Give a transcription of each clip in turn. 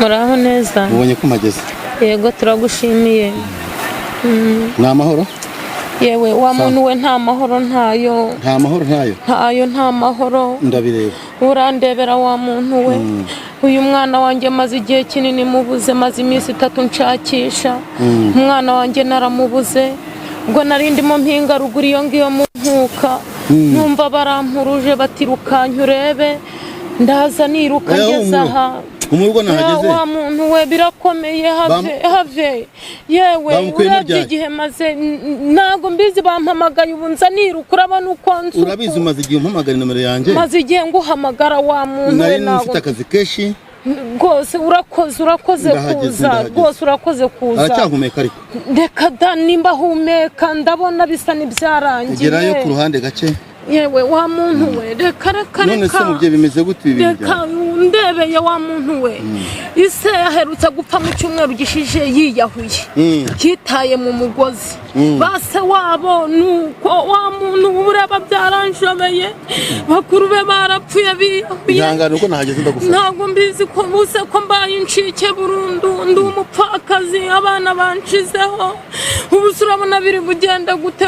muraho neza ubonye ko mpageze yego turagushimiye ni amahoro yewe wa muntu we nta mahoro ntayo nta mahoro ndabireba urandebera wa muntu we uyu mwana wanjye maze igihe kinini mubuze maze iminsi 3 nshakisha umwana wanjye naramubuze ubwo narindimo mpinga ruguru iyo ngiyo mu nkuka numva barampuruje batirukanye urebe ndaza niruka ngeze aha umurugo nahageze wa muntu we birakomeye have yewe uravye igihe maze nago mbizi bampamagaye ubu nza niruka urabona uko nzu urabizi umaze igihe umpamagara nomero yanjye maze igihe nguhamagara wa muntu we nago ufite akazi keshi rwose urakoze kuza rwose urakoze kuza aracyahumeka ariko reka da nimba humeka ndabona bisa n'ibyarangiye gerayo ku ruhande gake yewe wa muntu we reka none se mubye bimeze gute ibi reka ndebeye wa muntu we ise yaherutse gupfa mu cyumweru gishije yiyahuye kitaye mu mugozi base wabo nuko wa muntu ureba byaranshobeye bakuru be barapfuye biyahuye ihangane uko nahageze ndagufasha ntago mbizi ko buse ko mbaye incike burundu ndi umupfakazi abana banshizeho ubu surabona biri bugenda gute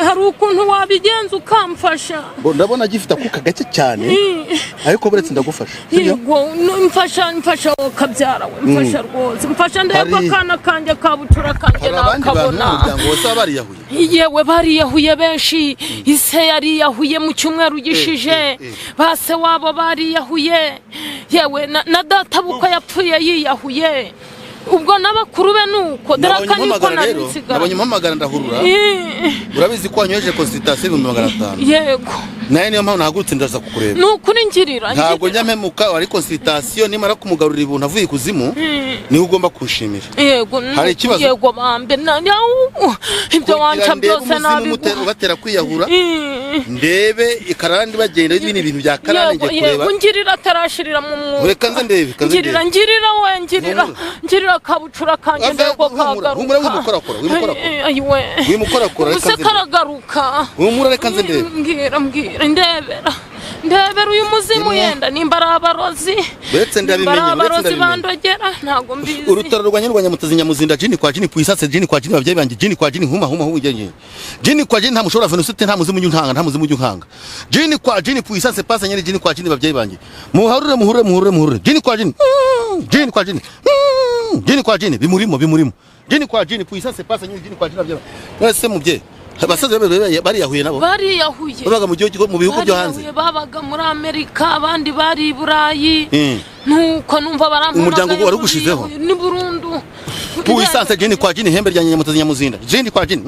hari ukuntu wabigenza ukamfasha ndabona gifite akuka gake cyane ariko buretse ndagufasha yego mfasha kabyara we mfasha rwose mfasha ndeko kana kanje kabutura kanje nakabona umuryango wose bariyahuye yewe bariyahuye benshi ise yariyahuye mu cyumweru gishije base wabo bariyahuye yewe na data buko yapfuye yiyahuye ubwo nabakuru be nuko daraka niko nabisigara nabonye mpamagara ndahurura urabizi ko wanyoheje consultation 500 yego naye niyo mpamvu nahagurutse ndaza kukureba nukuri ngirira ntabwo njyamemuka wari consultation nimara kumugarurira ibuntu avuye kuzimu ni ugomba kushimira yego hari ikibazo yego bambe ibyo wanca byose nabi ugatera kwiyahura ndebe ikarandi bagenda ibintu bya karandi ngiye kureba yego ngirira tarashirira mu mwuka reka nze ndebe ngirira we ngirira kabucura kanje ndego kagaruka wimukorakora reka karagaruka umura reka nze ndebe mbwira ndebera uyu muzimu yenda nimba ari abarozi betse ndabimenye bandogera ntago mbizi urutaro rwa nyarwanya mutazi nyamuzinda jini kwa jini puisase jini kwa jini abavyeyi banje jini kwa jini huma ujye jini kwa jini nta mushobora venusite nta muzimu nyunkanga jini kwa jini puisase pasa nyari jini kwa jini abavyeyi banje muharure jini kwa jini jini kwa jini bimurimo jini kwa jini puisase pasa nyari jini kwa jini abavyeyi banje mubye abasaza bariyahuye nabo babaga mu gihugu mu bihugu byo hanze babaga muri Amerika abandi bari i Burayi nuko numva barampamagaye umuryango wari ugushizeho ni Burundu puissance jini kwa jini hembe rya nyamutazi nyamuzinda jini kwa jini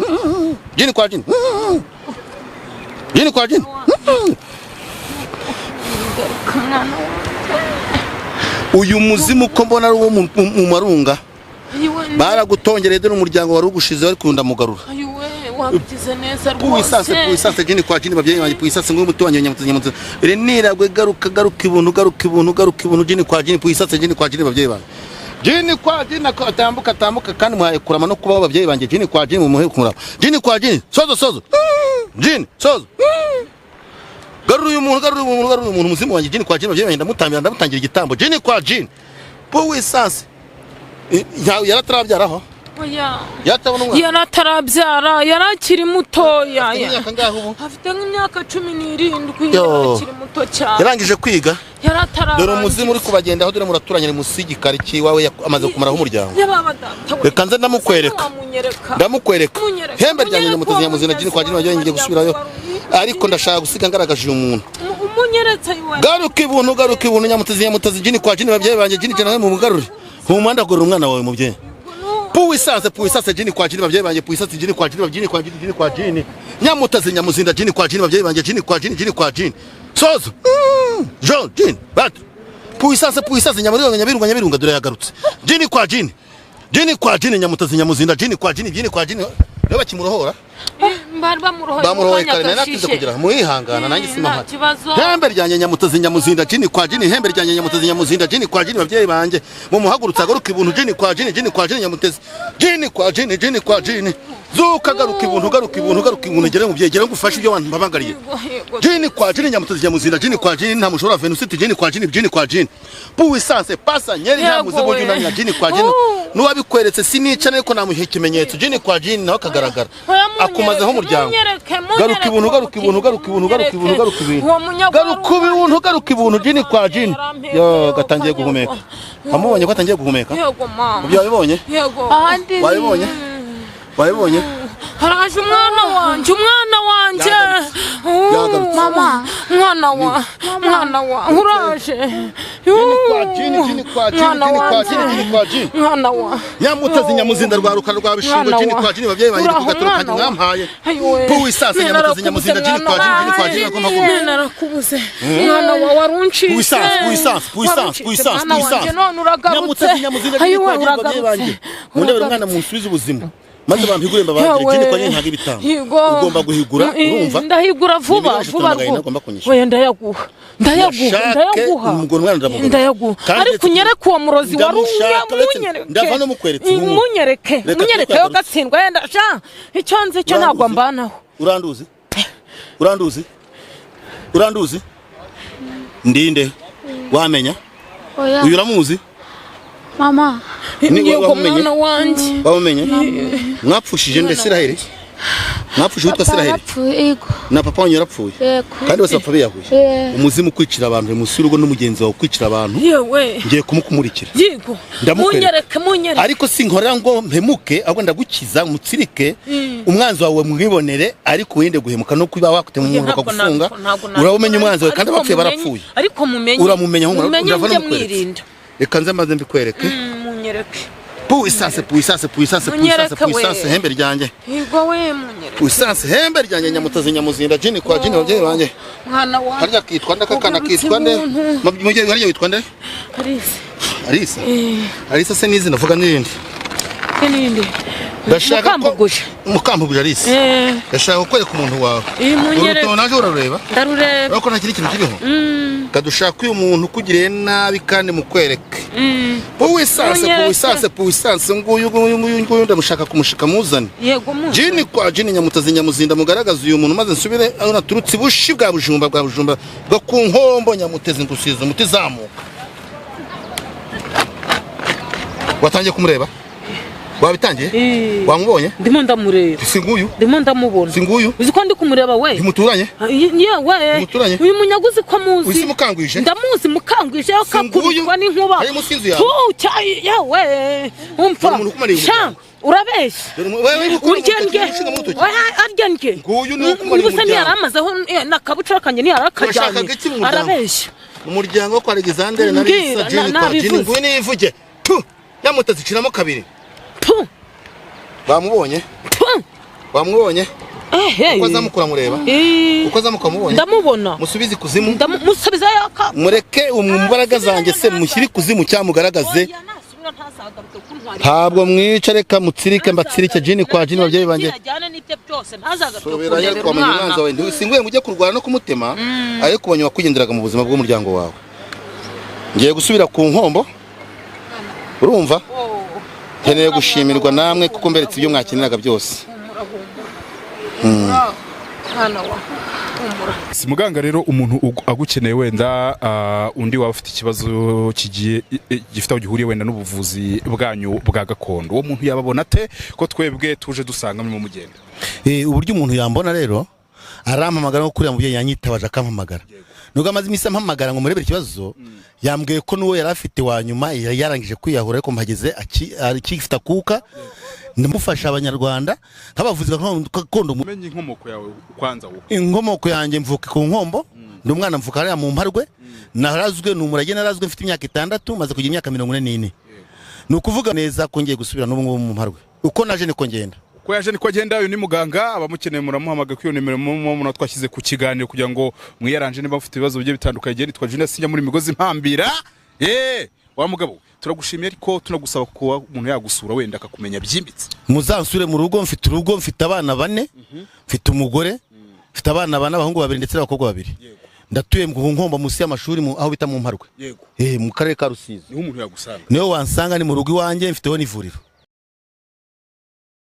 uyu muzimu ko mbona ari wo mu marunga baragutongereye dore umuryango wari ugushizeho ari kunda mugarura wabigize neza rwose puissance jini kwa jini babyeyi banje puissance ngo mutuwanye nyamutazi reniragwe garuka ibuntu jini kwa jini puissance jini kwa jini babyeyi banje jini kwa jini atambuka kandi muhaye kurama no kubaho babyeyi banje jini kwa jini mumuhe kumuraba jini kwa jini sozo jini sozo garuru umuntu muzimu wanje jini kwa jini babyeyi banje ndamutangira igitambo jini kwa jini puissance yaratarabyaraho yaratarabyara yarakiri mutoya afite nk'imyaka 17 yarakiri muto cyane yarangije kwiga dore umuzimu uri kubagendaho dore muraturanye musigikari kiwawe amaze kumaraho umuryango reka nze ndamukwereka hembe ryanjye nyamutazi nyamuzina jini kwa jini wagiye ngiye gusubirayo ariko ndashaka gusiga ngaragaje umuntu garuka ibuntu nyamutazi jini kwa jini babyeyi banje jini cyane mu mugarure humanda gorora umwana wawe mubyeyi puissance jini kwa jini babyeyi banje puissance jini kwa jini nyamutazi nyamuzinda jini kwa jini babyeyi banje jini kwa jini sozo Jean jini bat puissance nyabirunga dore yagarutse jini kwa jini nyamutazi nyamuzinda jini kwa jini reba kimurohora bamurohoye kare natinze kugira muhangana nanjye simahari hembe ryanjye Nyamutezi Nyamuzinda jini kwa jini hembe ryanjye Nyamutezi Nyamuzinda jini kwa jini babyeyi banje mu muhagurutsa garuka ibuntu jini kwa jini Nyamutezi jini kwa jini zuka garuka ibuntu gere mu byegera ngufasha ibyo abantu babangariye jini kwa jini Nyamutezi Nyamuzinda jini kwa jini nta mushora Venusite jini kwa jini puissance pasa nyeri nyamuze bujunanya jini kwa jini nuwabikweretse sinica ariko namuhe ikimenyetso jini kwa jini nawe kagaragara akumazeho umuryango garuka ibuntu jini kwa jini yo gatangiye guhumeka amubonye ko atangiye guhumeka ubyo wabibonye haraje umwana wanje mama mwana wa uraje jini kwa jini Nyamutezi Nyamuzinda rwaruka rwa bishingo jini kwa jini babyeyi banje kugaturukanye mwampaye puissance Nyamutezi Nyamuzinda jini kwa jini ko maguru narakubuze mwana wa warunci puissance Nyamutezi Nyamuzinda jini kwa jini babyeyi banje mundebera umwana mu nsubiza ubuzima maze bampigure mbabanje jini kwa jini ntaga ibitamo ugomba guhigura urumva ndahigura vuba oya ndayaguha ariko unyereke uwo murozi warumye ndava no mukweretse munyereke yo gatsindwa yenda sha icyo nzi cyo nagwa mbanaho uranduzi ndinde wamenya uyu uramuzi mama yego mwana wanje wamenye mwapfushije nde Isiraheli mwapfushije utwa Isiraheli na papa wanyu yarapfuye kandi bose bapfa biyahuye umuzimu kwicira abantu musi urugo n'umugenzi wawe kwicira abantu yewe ngiye kumukumurikira yego munyereke ariko sinkorera ngo mpemuke ahubwo ndagukiza mutsirike umwanzi wawe mwibonere ariko wende guhemuka no kuba wakutema umuntu akagufunga urabumenya umwanzi wawe kandi abapfuye barapfuye ariko uramumenya nko ndava no mukwereka reka nze maze mbikwereke munyereke puissance hembe ryanjye yego we munyereke puissance hembe ryanjye Nyamutezi Nyamuzinda jini kwa jini babyeyi banje mwana wa harya kitwa ndakakana kitwa nde mubyeyi harya witwa nde Arisa se nizi navuga nirindi ndashaka mukambuguje Arisa ndashaka kukwereka umuntu wawe urutono naje urarureba ndarureba ariko nta kintu kiriho kadushaka uyu muntu kugiriye nabi kandi mukwereke puissance nguyu ndamushaka kumushika muzane jini kwa jini Nyamutezi Nyamuzinda mugaragaza uyu muntu maze nsubire aho naturutse bushi bwa bujumba bwo ku nkombo Nyamutezi ngusiza umuti zamuka watangiye kumureba wabitangiye wamubonye ndimo ndamureba singuyu ndimo ndamubona singuyu uzi ko ndi kumureba we muturanye yewe uyu munyaguzi ko muzi uzi mukangwije ndamuzi mukangwije akakubitwa n'inkuba ari musinzu yawe yewe umfa urabeshya uryenge nguyu ni ukumara umuryango yaramazeho nakabucura kanje ni yarakajyanye arabeshya umuryango kwa Alexander na Lisa jini kwa jini nguyu nivuge Nyamutezi ciramo kabiri bamubonye uko azamukura mureba uko azamuka mubonye ndamubona musubize kuzimu musubiza yaka mureke umubaraga zanjye se mushyiri kuzimu cyamugaragaze ntabwo mwica reka mutsirike mbatsirike jini kwa jini babyeyi banje sobera kwa mwanza wawe singuye mujye kurwana no kumutema ariko kubanya wakugenderaga mu buzima bw'umuryango wawe ngiye gusubira ku nkombo urumva nkeneye gushimirwa namwe kuko mberetse ibyo mwakeneraga byose si muganga rero umuntu agukeneye wenda undi waba ufite ikibazo kigiye gifite aho gihuriye wenda n'ubuvuzi bwanyu bwa gakondo uwo muntu yababona ate ko twebwe tuje dusanga mu mugenda uburyo umuntu yambona rero arampamagara nko kuriya mubyeyi yanyitabaje akampamagara nubwo amaze iminsi ampamagara ngo murebere ikibazo yambwiye ko n'uwo yari afite wa nyuma yarangije kwiyahura ariko mpageze akifite akuka ndamufasha abanyarwanda nk'abavuzi gakondo. Umenye inkomoko yawe kwanza wowe? Inkomoko yanjye mvuka ku nkombo, ndi umwana mvuka hariya mu Mparwe, narazwe n'umurage narazwe mfite imyaka 6 maze kugira imyaka 44. Ni ukuvuga neza ko ngiye gusubira n'ubu ngubu mu Mparwe. Uko naje niko ngenda. Ko yaje niko agenda, uyu ni muganga abamukeneye muramuhamaga kwiyo nimero mu twashyize ku kiganiro kugira ngo mwiyaranje niba mufite ibibazo bigiye bitandukanye. Nitwa Julius Sinya muri Migozi Mpambira. Wa mugabo turagushimiye ariko tunagusaba ko umuntu yagusura wenda akakumenya byimbitse. Muzansure mu rugo, mfite urugo, mfite abana 4, mfite umugore, mfite abana 4 abahungu 2 ndetse n'abakobwa 2. Ndatuye mu Nkombo musi y'amashuri aho bita mu Mparwe. Yego. Mu karere ka Rusizi. Niho umuntu yagusanga. Niho wansanga, ni mu rugo iwanjye, mfiteho n'ivuriro.